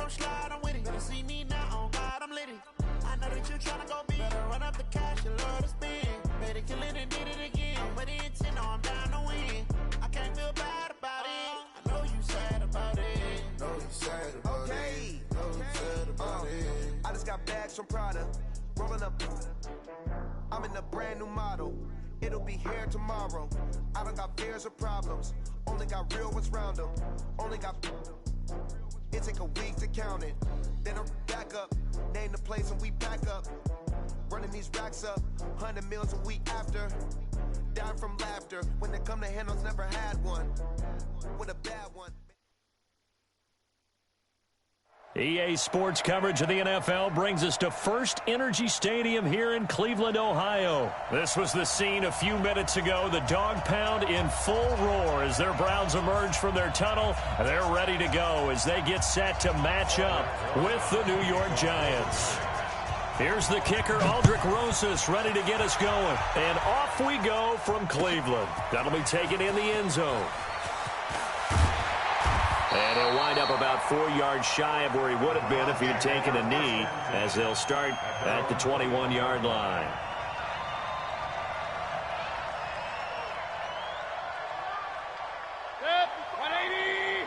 don't slide, I'm with it. Better see me now, on God, I'm litty. I know that you tryna go big. Better run up the cash, you love to spend. Better kill it and did it again. I'm with the intent, no, I'm down to win. I can't feel bad about it. I know you sad about it. Know you sad about it. Know you sad about it. I just got bags from Prada. Rolling up. I'm in a brand new model. It'll be here tomorrow. I don't got fears or problems. Only got real ones round them. Only got. It take a week to count it. Then I'm back up. Name the place and we pack up. Running these racks up. 100 meals a week after. Down from laughter. When they come to handles, never had one. With a bad one. EA Sports coverage of the NFL brings us to First Energy Stadium here in Cleveland, Ohio. This was the scene a few minutes ago. The dog pound in full roar as their Browns emerge from their tunnel. They're ready to go as they get set to match up with the New York Giants. Here's the kicker, Aldrich Rosas, ready to get us going. And off we go from Cleveland. That'll be taken in the end zone. And he'll wind up about 4 yards shy of where he would have been if he had taken a knee, as they'll start at the 21-yard line. Yep, 180.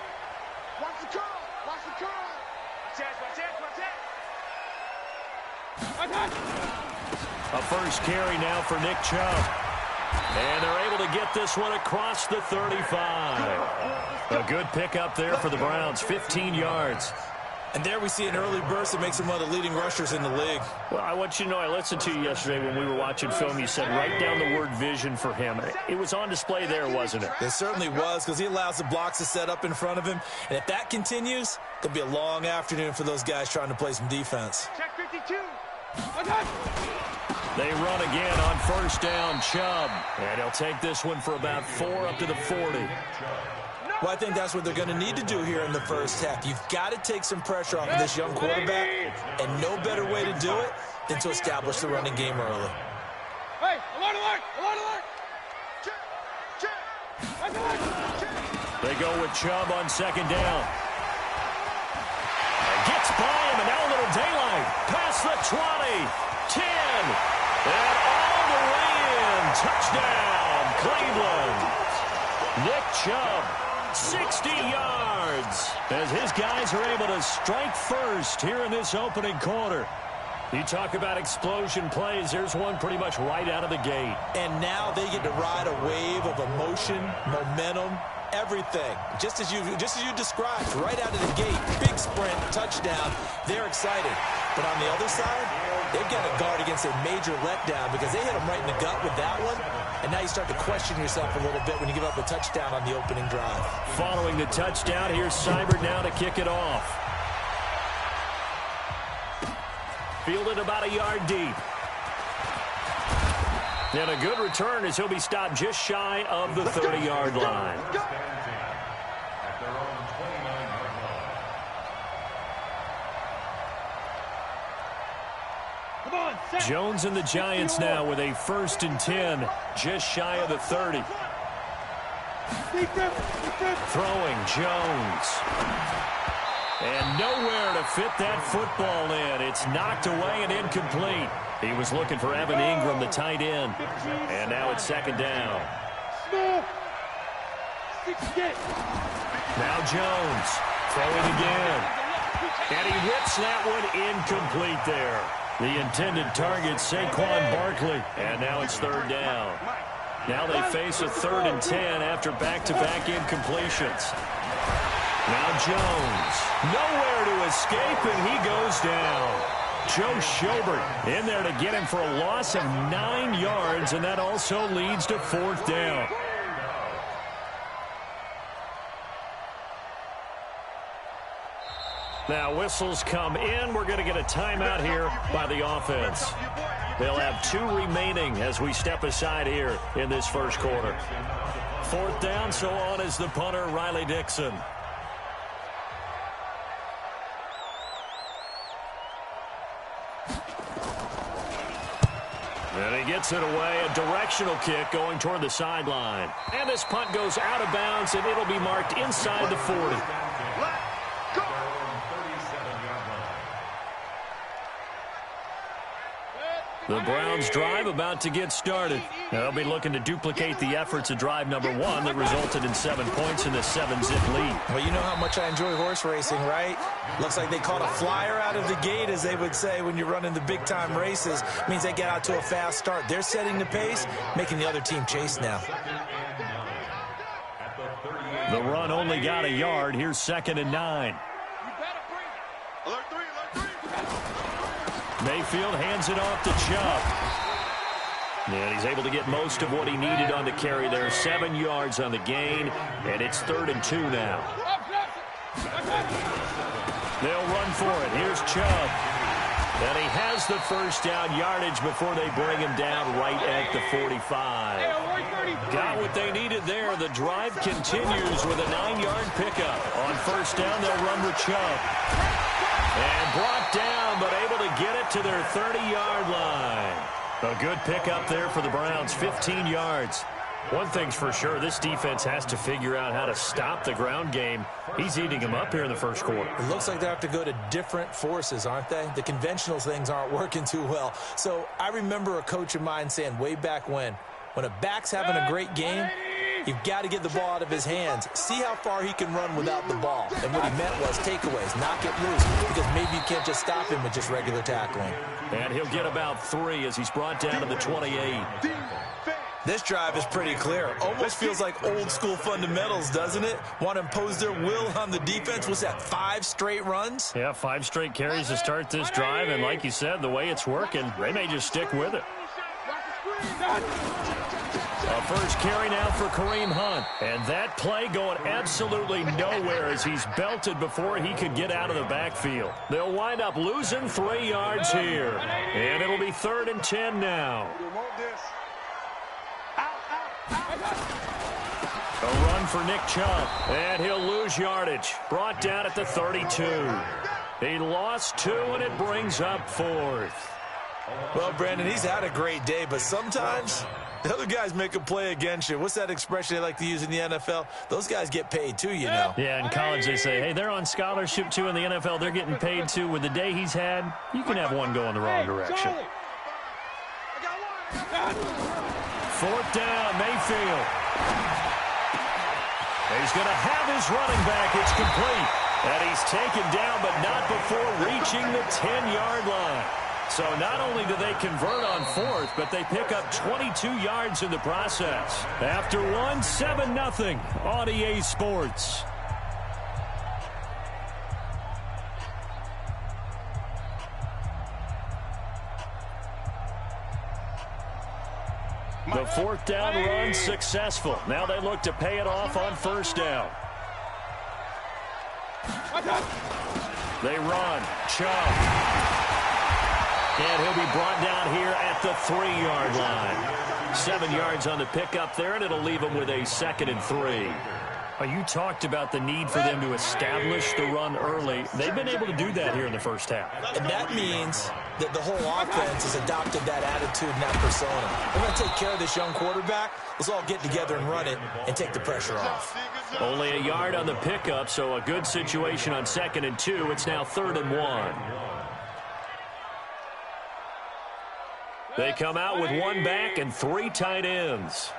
Watch the curl. Watch the curl. Watch it. A first carry now for Nick Chubb. And they're able to get this one across the 35. A good pickup there for the Browns, 15 yards. And there we see an early burst that makes him one of the leading rushers in the league. Well, I want you to know, I listened to you yesterday when we were watching film. You said write down the word vision for him. It was on display there, wasn't it? It certainly was, because he allows the blocks to set up in front of him. And if that continues, it'll be a long afternoon for those guys trying to play some defense. Check 52. They run again on first down, Chubb. And he'll take this one for about 4 up to the 40. Well, I think that's what they're going to need to do here in the first half. You've got to take some pressure off of this young quarterback, and no better way to do it than to establish the running game early. Hey, alert, alert, alert, alert. Check. They go with Chubb on second down. Gets by him, and now a little daylight. Past the 20, 10, and all the way in. Touchdown, Cleveland. Nick Chubb, 60 yards, as his guys are able to strike first here in this opening quarter. You talk about explosion plays. There's one pretty much right out of the gate. And now they get to ride a wave of emotion, momentum, everything. Just as you described, right out of the gate, big sprint, touchdown. They're excited. But on the other side, they've got to guard against a major letdown because they hit them right in the gut with that one. And now you start to question yourself a little bit when you give up a touchdown on the opening drive. Following the touchdown, here's Seibert now to kick it off. Fielded about a yard deep. And a good return as he'll be stopped just shy of the 30-yard line. Jones and the Giants now with a 1st and 10, just shy of the 30. Throwing Jones. And nowhere to fit that football in. It's knocked away and incomplete. He was looking for Evan Ingram, the tight end. And now it's second down. Now Jones throwing again. And he whips that one incomplete there. The intended target, Saquon Barkley. And now it's third down. Now they face a 3rd and 10 after back-to-back incompletions. Now Jones, nowhere to escape, and he goes down. Joe Schobert in there to get him for a loss of 9 yards, and that also leads to 4th down. Now whistles come in. We're going to get a timeout here by the offense. They'll have 2 remaining as we step aside here in this first quarter. 4th down, so on is the punter, Riley Dixon. And he gets it away, a directional kick going toward the sideline. And this punt goes out of bounds, and it'll be marked inside the 40. The Browns drive about to get started. They'll be looking to duplicate the efforts of drive number 1 that resulted in 7 points in the 7-zip lead. Well, you know how much I enjoy horse racing, right? Looks like they caught a flyer out of the gate, as they would say when you're running the big-time races. Means they get out to a fast start. They're setting the pace, making the other team chase now. The run only got a yard. Here's 2nd and 9. Alert three. Mayfield hands it off to Chubb. And he's able to get most of what he needed on the carry there. 7 yards on the gain, and it's 3rd and 2 now. They'll run for it. Here's Chubb. And he has the first down yardage before they bring him down right at the 45. Got what they needed there. The drive continues with a 9-yard pickup. On first down, they'll run with Chubb. And brought down, but able to get it to their 30-yard line. A good pickup there for the Browns, 15 yards. One thing's for sure, this defense has to figure out how to stop the ground game. He's eating them up here in the first quarter. It looks like they have to go to different forces, aren't they? The conventional things aren't working too well. So I remember a coach of mine saying way back when a back's having a great game, you've got to get the ball out of his hands. See how far he can run without the ball. And what he meant was takeaways, knock it loose, because maybe you can't just stop him with just regular tackling. And he'll get about 3 as he's brought down to the 28. This drive is pretty clear. Almost feels like old school fundamentals, doesn't it? Want to impose their will on the defense. Was that 5 straight runs? Yeah, 5 straight carries to start this drive. And like you said, the way it's working, they may just stick with it. A first carry now for Kareem Hunt. And that play going absolutely nowhere as he's belted before he could get out of the backfield. They'll wind up losing 3 yards here. And it'll be 3rd and 10 now. A run for Nick Chubb, and he'll lose yardage. Brought down at the 32. He lost 2, and it brings up 4th. Well, Brandon, he's had a great day, but sometimes the other guys make a play against you. What's that expression they like to use in the NFL? Those guys get paid too, you know. Yeah, in college they say, hey, they're on scholarship too. In the NFL, they're getting paid too. With the day he's had, you can have one go in the wrong direction. 4th down, Mayfield. He's going to have his running back. It's complete. And he's taken down, but not before reaching the 10-yard line. So not only do they convert on 4th, but they pick up 22 yards in the process. After 7-0 on EA Sports. The 4th down run successful. Now they look to pay it off on first down. They run. Chubb. And he'll be brought down here at the 3-yard line. 7 yards on the pickup there, and it'll leave him with a 2nd and 3. You talked about the need for them to establish the run early. They've been able to do that here in the first half. And that means that the whole offense has adopted that attitude and that persona. We're going to take care of this young quarterback. Let's all get together and run it and take the pressure off. Only a yard on the pickup, so a good situation on 2nd and 2. It's now 3rd and 1. They come out with 1 back and 3 tight ends.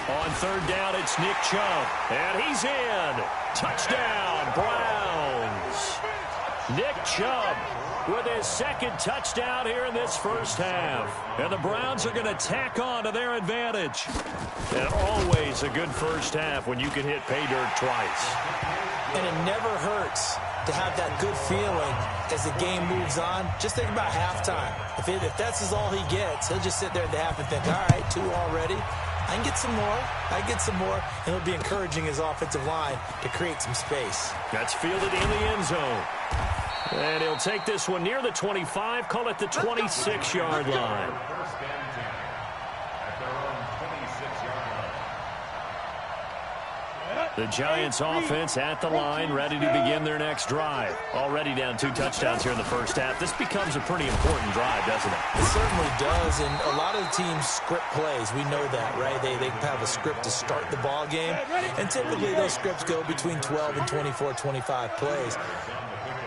On 3rd down, it's Nick Chubb. And he's in. Touchdown, Browns. Nick Chubb with his 2nd touchdown here in this first half. And the Browns are going to tack on to their advantage. And always a good first half when you can hit pay dirt twice. And it never hurts to have that good feeling as the game moves on. Just think about halftime. If that's all he gets, he'll just sit there at the half and think, all right, 2 already. I can get some more. I can get some more. And he'll be encouraging his offensive line to create some space. That's fielded in the end zone. And he'll take this one near the 25, call it the 26-yard line. The Giants offense at the line, ready to begin their next drive. Already down 2 touchdowns here in the first half. This becomes a pretty important drive, doesn't it? It certainly does, and a lot of the teams script plays. We know that, right? They have a script to start the ball game, and typically those scripts go between 12 and 24, 25 plays.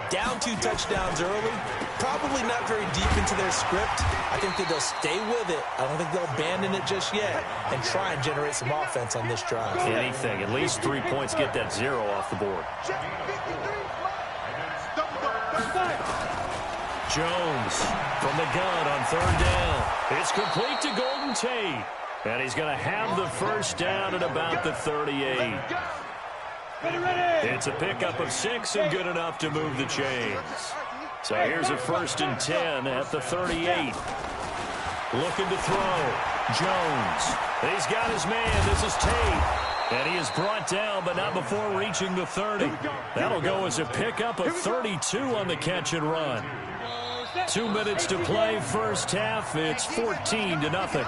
Down 2 touchdowns early, probably not very deep into their script. I think that they'll stay with it. I don't think they'll abandon it just yet and try and generate some offense on this drive. Anything, at least 3 points, get that 0 off the board. Jones from the gun on 3rd down. It's complete to Golden Tate. And he's going to have the first down at about the 38. It's a pickup of 6 and good enough to move the chains. So here's a 1st and 10 at the 38. Looking to throw. Jones. He's got his man. This is Tate. And he is brought down, but not before reaching the 30. That'll go as a pickup of 32 on the catch and run. 2 minutes to play first half. It's 14-0.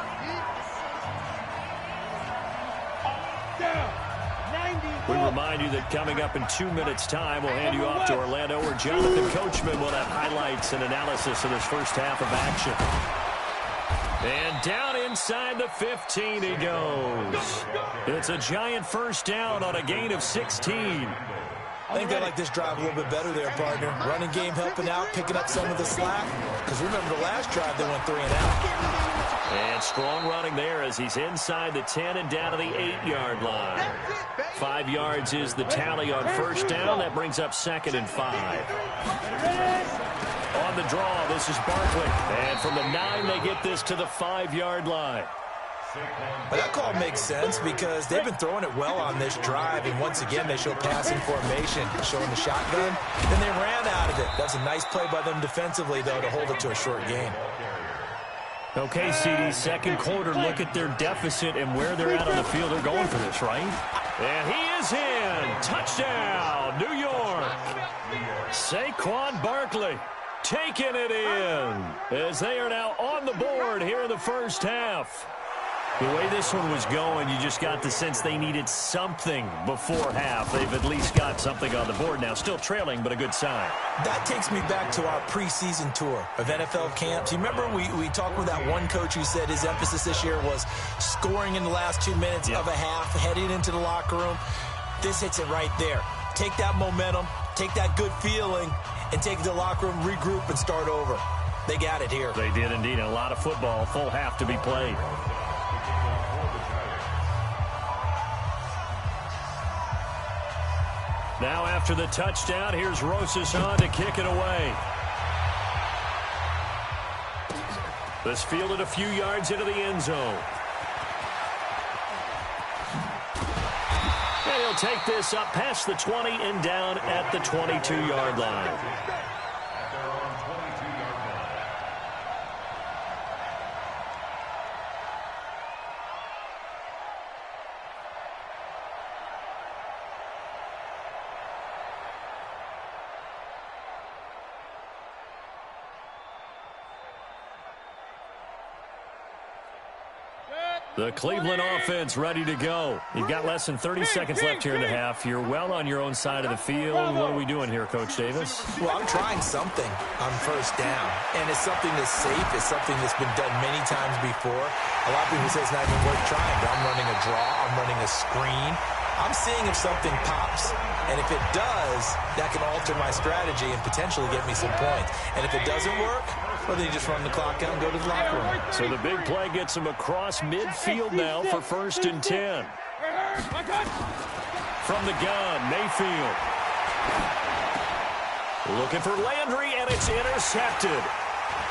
We remind you that coming up in 2 minutes' time, we'll hand you off to Orlando, where Jonathan Coachman will have highlights and analysis of this first half of action. And down inside the 15 he goes. It's a Giant first down on a gain of 16. I think they like this drive a little bit better there, partner. Running game helping out, picking up some of the slack. Because remember the last drive, they went 3 and out. And strong running there as he's inside the 10 and down to the 8-yard line. 5 yards is the tally on first down. That brings up 2nd and 5. On the draw, this is Barkley. And from the 9, they get this to the 5-yard line. But that call makes sense because they've been throwing it well on this drive, and once again they show passing formation, showing the shotgun. Then they ran out of it. That's a nice play by them defensively, though, to hold it to a short gain. Okay, CD, second quarter, look at their deficit and where they're at on the field. They're going for this, right? And he is in. Touchdown, New York. Saquon Barkley taking it in as they are now on the board here in the first half. The way this one was going, you just got the sense they needed something before half. They've at least got something on the board now. Still trailing, but a good sign. That takes me back to our preseason tour of NFL camps. You remember we talked with that one coach who said his emphasis this year was scoring in the last 2 minutes of a half, heading into the locker room. This hits it right there. Take that momentum, take that good feeling, and take it to the locker room, regroup, and start over. They got it here. They did indeed. A lot of football, full half to be played. Now after the touchdown, here's Rosas on to kick it away. This fielded a few yards into the end zone. And he'll take this up past the 20 and down at the 22-yard line. The Cleveland offense ready to go. You've got less than 30 seconds left here in the half. You're well on your own side of the field. What are we doing here, Coach Davis? Well, I'm trying something on first down, and it's something that's safe. It's something that's been done many times before. A lot of people say it's not even worth trying, but I'm running a draw. I'm running a screen. I'm seeing if something pops, and if it does, that can alter my strategy and potentially get me some points. And if it doesn't work, well, then you just run the clock out and go to the locker room. So the big play gets him across midfield now for 1st and 10. From the gun, Mayfield. Looking for Landry, and it's intercepted.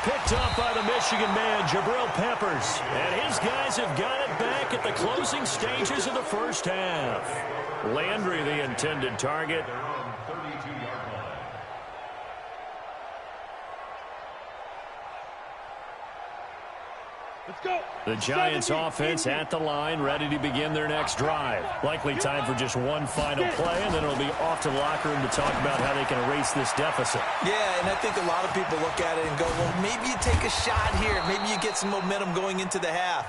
Picked up by the Michigan man, Jabril Peppers. And his guys have got it back at the closing stages of the first half. Landry, the intended target. Let's go. The Giants offense at the line, ready to begin their next drive. Likely time for just one final play, and then it'll be off to the locker room to talk about how they can erase this deficit. Yeah, and I think a lot of people look at it and go, well, maybe you take a shot here. Maybe you get some momentum going into the half.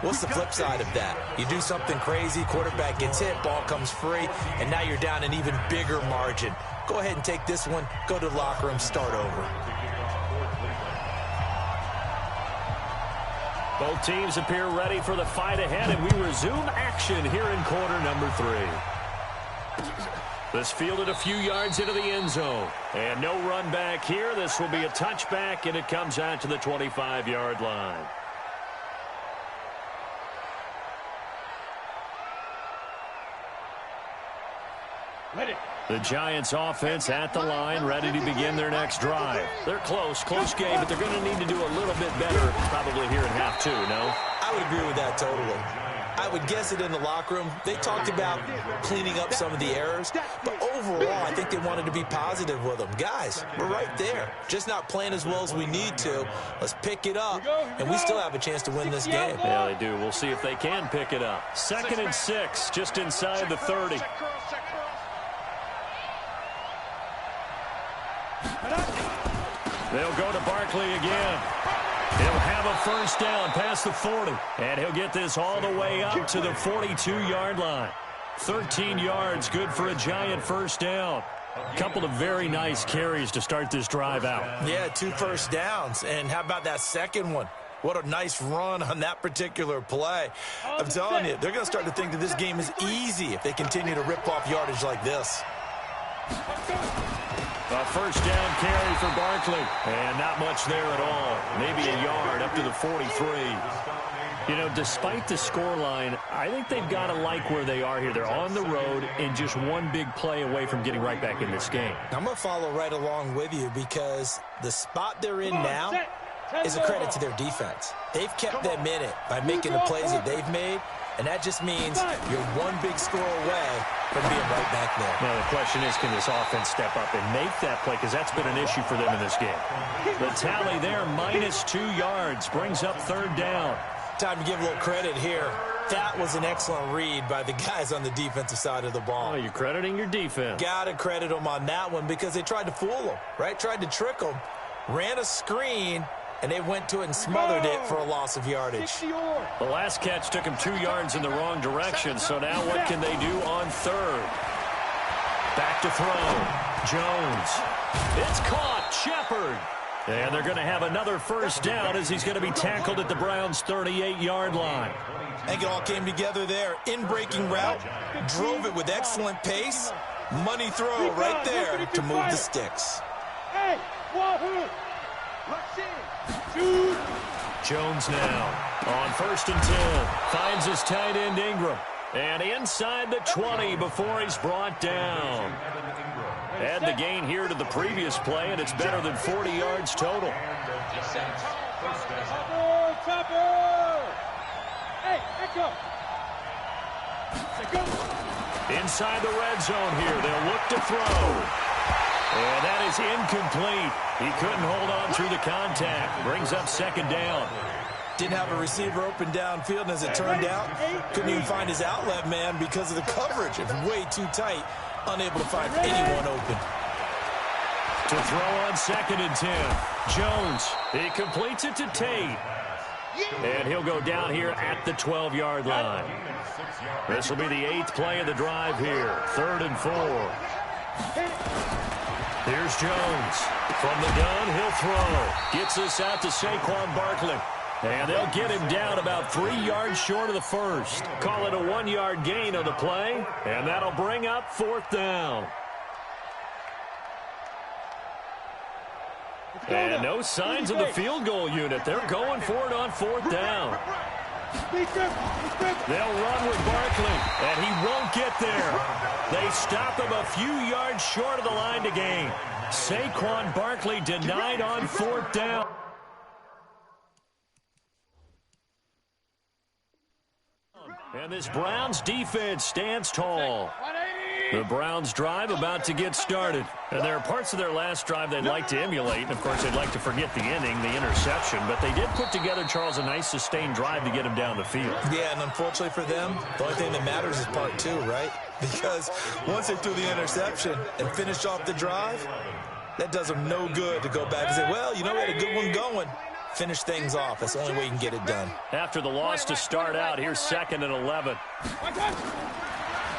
What's the flip side of that? You do something crazy, quarterback gets hit, ball comes free, and now you're down an even bigger margin. Go ahead and take this one, go to the locker room, start over. Both teams appear ready for the fight ahead, and we resume action here in quarter number 3. This fielded a few yards into the end zone. And no run back here. This will be a touchback, and it comes out to the 25-yard line. The Giants offense at the line, ready to begin their next drive. They're close game, but they're going to need to do a little bit better probably here in half 2, no? I would agree with that totally. I would guess it in the locker room. They talked about cleaning up some of the errors, but overall, I think they wanted to be positive with them. Guys, we're right there. Just not playing as well as we need to. Let's pick it up, and we still have a chance to win this game. Yeah, they do. We'll see if they can pick it up. 2nd and 6, just inside the 30. They'll go to Barkley again. He'll have a first down past the 40. And he'll get this all the way up to the 42-yard line. 13 yards, good for a Giant first down. Couple of very nice carries to start this drive out. Yeah, 2 first downs. And how about that second one? What a nice run on that particular play. I'm telling you, they're going to start to think that this game is easy if they continue to rip off yardage like this. A first down carry for Barkley, and not much there at all. Maybe a yard up to the 43. You know, despite the scoreline, I think they've got to like where they are here. They're on the road and just one big play away from getting right back in this game. I'm going to follow right along with you because the spot they're in now is a credit to their defense. They've kept them in it by making the plays that they've made, and that just means you're one big score away from being right back there. Well, the question is, can this offense step up and make that play? Because that's been an issue for them in this game. The tally there, -2 yards, brings up 3rd down. Time to give a little credit here. That was an excellent read by the guys on the defensive side of the ball. Oh, you're crediting your defense. Got to credit them on that one because they tried to fool them, right? Tried to trick them, ran a screen, and they went to it and smothered it for a loss of yardage. The last catch took him 2 yards in the wrong direction, so now what can they do on 3rd? Back to throw. Jones. It's caught. Shepard. And they're going to have another first down as he's going to be tackled at the Browns' 38-yard line. I think it all came together there. In-breaking route, drove it with excellent pace. Money throw right there to move the sticks. Hey, Wahoo! Jones now on 1st and 10. Finds his tight end Ingram. And inside the 20 before he's brought down. Add the gain here to the previous play, and it's better than 40 yards total. Inside the red zone here. They'll look to throw. And that is incomplete. He couldn't hold on through the contact. Brings up 2nd down. Didn't have a receiver open downfield, and as it turned out, couldn't even find his outlet man because of the coverage. It was way too tight, unable to find anyone open. To throw on 2nd and 10. Jones, he completes it to Tate. And he'll go down here at the 12-yard line. This will be the 8th play of the drive here. 3rd and 4. Here's Jones. From the gun, he'll throw. Gets this out to Saquon Barkley. And they'll get him down about 3 yards short of the first. Call it a 1-yard gain on the play. And that'll bring up 4th down. And no signs of the field goal unit. They're going for it on 4th down. They'll run with Barkley, and he won't get there. They stop him a few yards short of the line to gain. Saquon Barkley denied on 4th down. And this Browns defense stands tall. The Browns drive about to get started. And there are parts of their last drive they'd like to emulate. And, of course, they'd like to forget the inning, the interception. But they did put together, Charles, a nice sustained drive to get him down the field. Yeah, and unfortunately for them, the only thing that matters is part 2, right? Because once they threw the interception and finished off the drive, that does them no good to go back and say, well, you know, we had a good one going. finish things off. That's the only way you can get it done. After the loss to start out, here's 2nd and 11.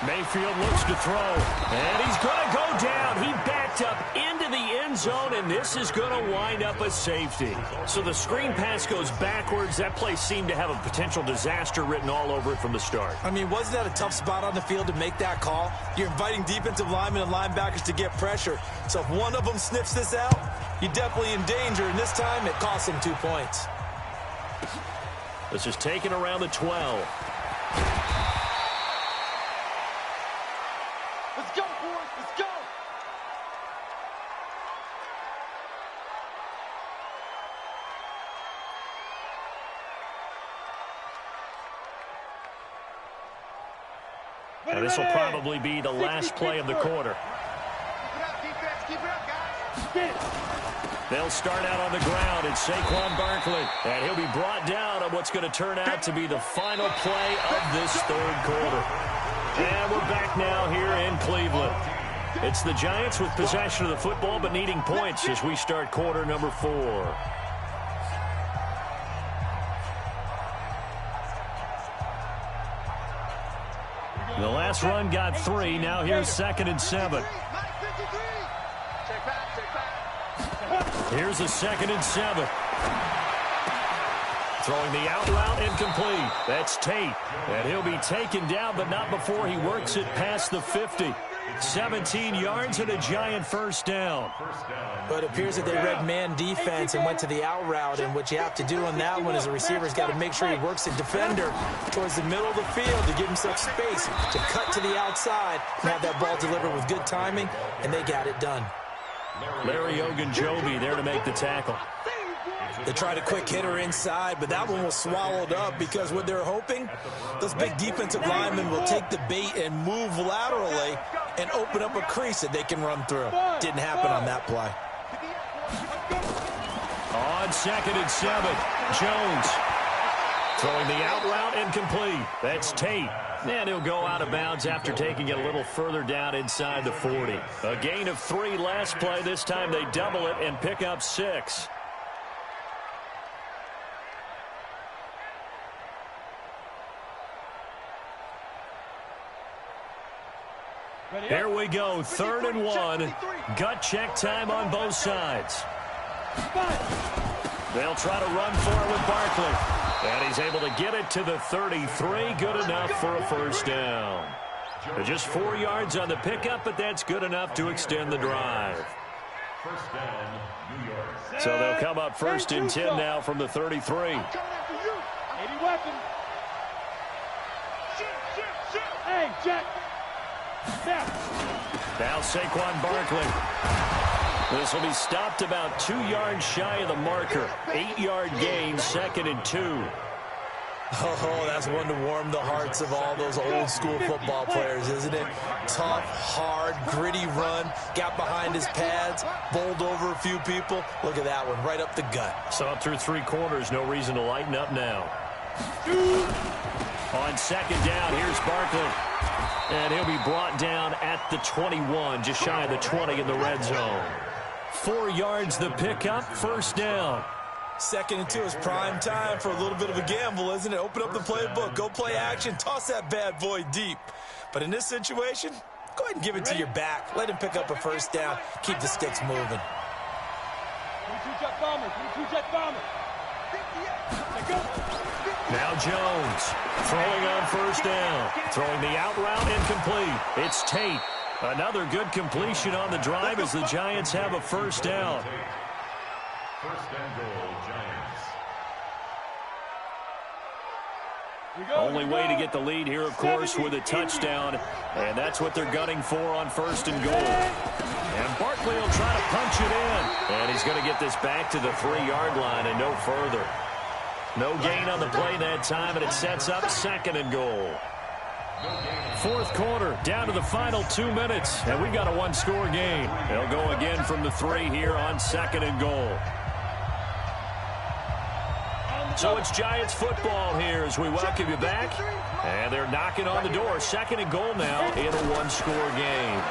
Mayfield looks to throw, and he's going to go down. He backed up into the end zone, and this is going to wind up a safety. So the screen pass goes backwards. That play seemed to have a potential disaster written all over it from the start. I mean, wasn't that a tough spot on the field to make that call? You're inviting defensive linemen and linebackers to get pressure. So if one of them sniffs this out, you're definitely in danger, and this time it costs him 2 points. This is taken around the 12. Let's go, boys. Let's go. Now this will probably be the last play of the quarter. Keep it up, defense. Keep it up, guys. Get it. They'll start out on the ground. It's Saquon Barkley. And he'll be brought down on what's going to turn out to be the final play of this third quarter. And we're back now here in Cleveland. It's the Giants with possession of the football but needing points as we start quarter number 4. The last run got 3. Now here's 2nd and 7. Here's a 2nd and 7. Throwing the out route incomplete. That's Tate. And he'll be taken down, but not before he works it past the 50. 17 yards and a Giant first down. But it appears that they read man defense and went to the out route, and what you have to do on that one is the receiver's got to make sure he works the defender towards the middle of the field to give himself space to cut to the outside and have that ball delivered with good timing, and they got it done. Larry Ogunjobi there to make the tackle. They tried a quick hitter inside, but that one was swallowed up because what they're hoping, those big defensive linemen will take the bait and move laterally and open up a crease that they can run through. Didn't happen on that play. On 2nd and 7, Jones throwing the out route incomplete. That's Tate. And he'll go out of bounds after taking it a little further down inside the 40. A gain of 3 last play. This time they double it and pick up 6. Here we go, 3rd and 1. Gut check time on both sides. They'll try to run for it with Barkley. And he's able to get it to the 33. Good enough for a first down. Just 4 yards on the pickup, but that's good enough to extend the drive. So they'll come up 1st and 10 now from the 33. 80 weapons. Hey, Jack. Now Saquon Barkley. This will be stopped about 2 yards shy of the marker. 8-yard gain, 2nd and 2. Oh, that's one to warm the hearts of all those old school football players, isn't it? Tough, hard, gritty run. Got behind his pads, bowled over a few people. Look at that one, right up the gut. So up through 3 quarters, no reason to lighten up now. On 2nd down, here's Barkley. And he'll be brought down at the 21, just shy of the 20 in the red zone. 4 yards the pickup, first down. 2nd and 2 is prime time for a little bit of a gamble, isn't it? Open up the playbook, go play action, toss that bad boy deep. But in this situation, go ahead and give it to your back. Let him pick up a first down, keep the sticks moving. 22-jet bomber, 22-jet bomber. Now Jones throwing on first down. Throwing the out route incomplete. It's Tate. Another good completion on the drive as the Giants have a first down. First and goal, Giants. Only way to get the lead here, of course, with a touchdown. And that's what they're gunning for on 1st and goal. And Barkley will try to punch it in. And he's going to get this back to the 3-yard line and no further. No gain on the play that time, and it sets up 2nd and goal. 4th quarter, down to the final 2 minutes, and we've got a 1-score game. They'll go again from the 3 here on 2nd and goal. So it's Giants football here as we welcome you back. And they're knocking on the door. 2nd and goal now in a 1-score game.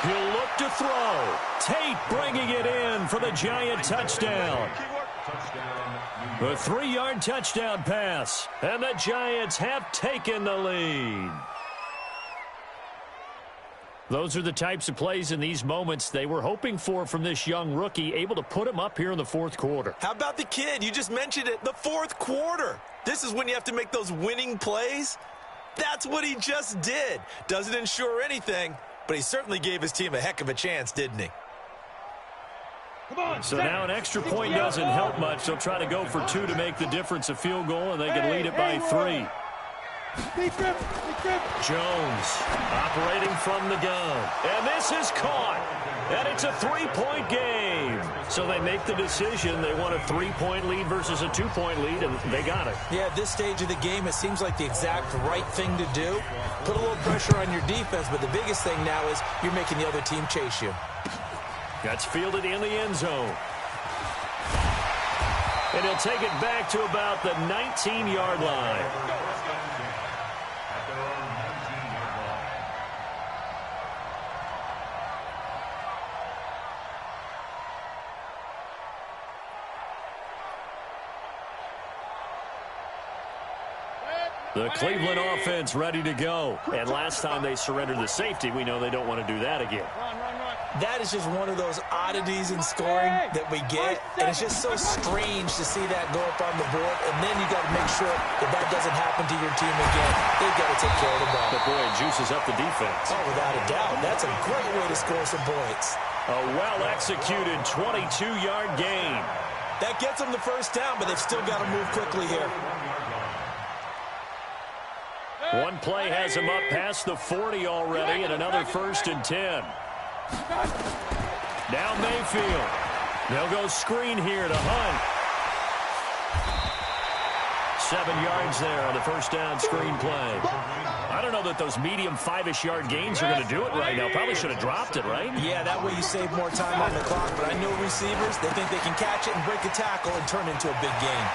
He'll look to throw. Tate bringing it in for the Giant touchdown. A 3-yard touchdown pass, and the Giants have taken the lead. Those are the types of plays in these moments they were hoping for from this young rookie, able to put him up here in the fourth quarter. How about the kid? You just mentioned it, the fourth quarter. This is when you have to make those winning plays. That's what he just did. Doesn't ensure anything, but he certainly gave his team a heck of a chance, didn't he? So now an extra point doesn't help much. They'll try to go for 2 to make the difference a field goal, and they can lead it by 3. Jones operating from the gun. And this is caught. And it's a 3-point game. So they make the decision. They want a 3-point lead versus a 2-point lead, and they got it. Yeah, at this stage of the game, it seems like the exact right thing to do. Put a little pressure on your defense, but the biggest thing now is you're making the other team chase you. That's fielded in the end zone. And he'll take it back to about the 19-yard line. The Cleveland offense ready to go. And last time they surrendered the safety, we know they don't want to do that again. That is just one of those oddities in scoring that we get. And it's just so strange to see that go up on the board. And then you got to make sure that that doesn't happen to your team again. They've got to take care of the ball. But boy, it juices up the defense. Oh, without a doubt. That's a great way to score some points. A well-executed 22-yard gain. That gets them the first down, but they've still got to move quickly here. One play has him up past the 40 already, and another 1st and 10. Now Mayfield. They'll go screen here to Hunt. 7 yards there on the first down screen play. I don't know that those medium 5-ish yard gains are going to do it right now. Probably should have dropped it, right? Yeah, that way you save more time on the clock. But I know receivers, they think they can catch it and break a tackle and turn into a big gain.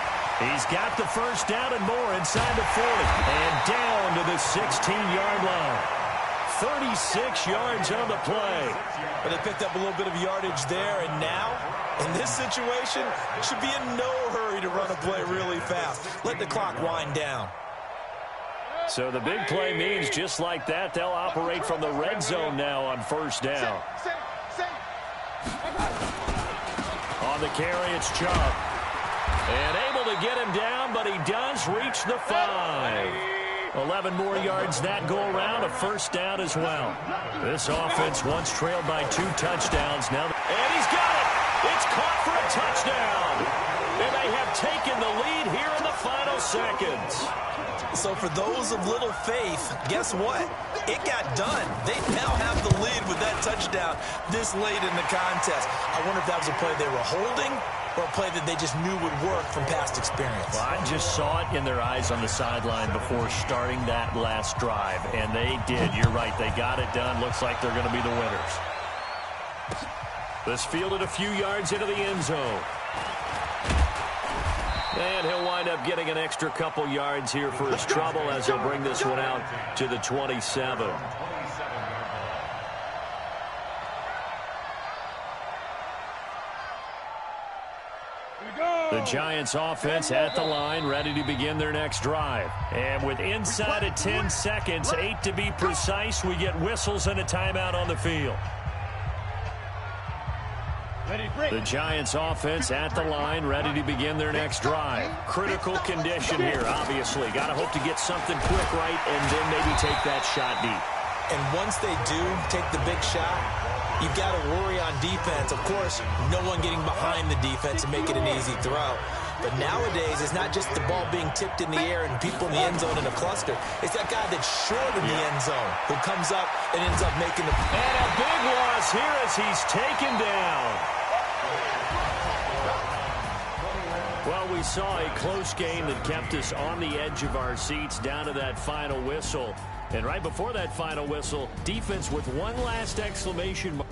He's got the first down and more inside the 40. And down to the 16-yard line. 36 yards on the play. But they picked up a little bit of yardage there, and now, in this situation, should be in no hurry to run a play really fast. Let the clock wind down. So the big play means just like that, they'll operate from the red zone now on first down. On the carry, it's Chubb. And able to get him down, but he does reach the 5. 11 more yards that go around, a first down as well. This offense once trailed by 2 touchdowns. Now, and he's got it. It's caught for a touchdown. And they have taken the lead here in the final seconds. So for those of little faith, guess what? It got done. They now have the lead with that touchdown this late in the contest. I wonder if that was a play they were holding or a play that they just knew would work from past experience. Well, I just saw it in their eyes on the sideline before starting that last drive, and they did. You're right. They got it done. Looks like they're going to be the winners. This fielded a few yards into the end zone. And he'll wind up getting an extra couple yards here for his trouble as he'll bring this one out to the 27. The Giants offense at the line, ready to begin their next drive. And with inside of 10 seconds, 8 to be precise, we get whistles and a timeout on the field. The Giants offense at the line, ready to begin their next drive. Critical condition here, obviously. Got to hope to get something quick right and then maybe take that shot deep. And once they do take the big shot, you've got to worry on defense. Of course, no one getting behind the defense and make it an easy throw. But nowadays, it's not just the ball being tipped in the air and people in the end zone in a cluster. It's that guy that's short in the end zone who comes up and ends up making the... And a big loss here as he's taken down. Well, we saw a close game that kept us on the edge of our seats down to that final whistle. And right before that final whistle, defense with one last exclamation mark.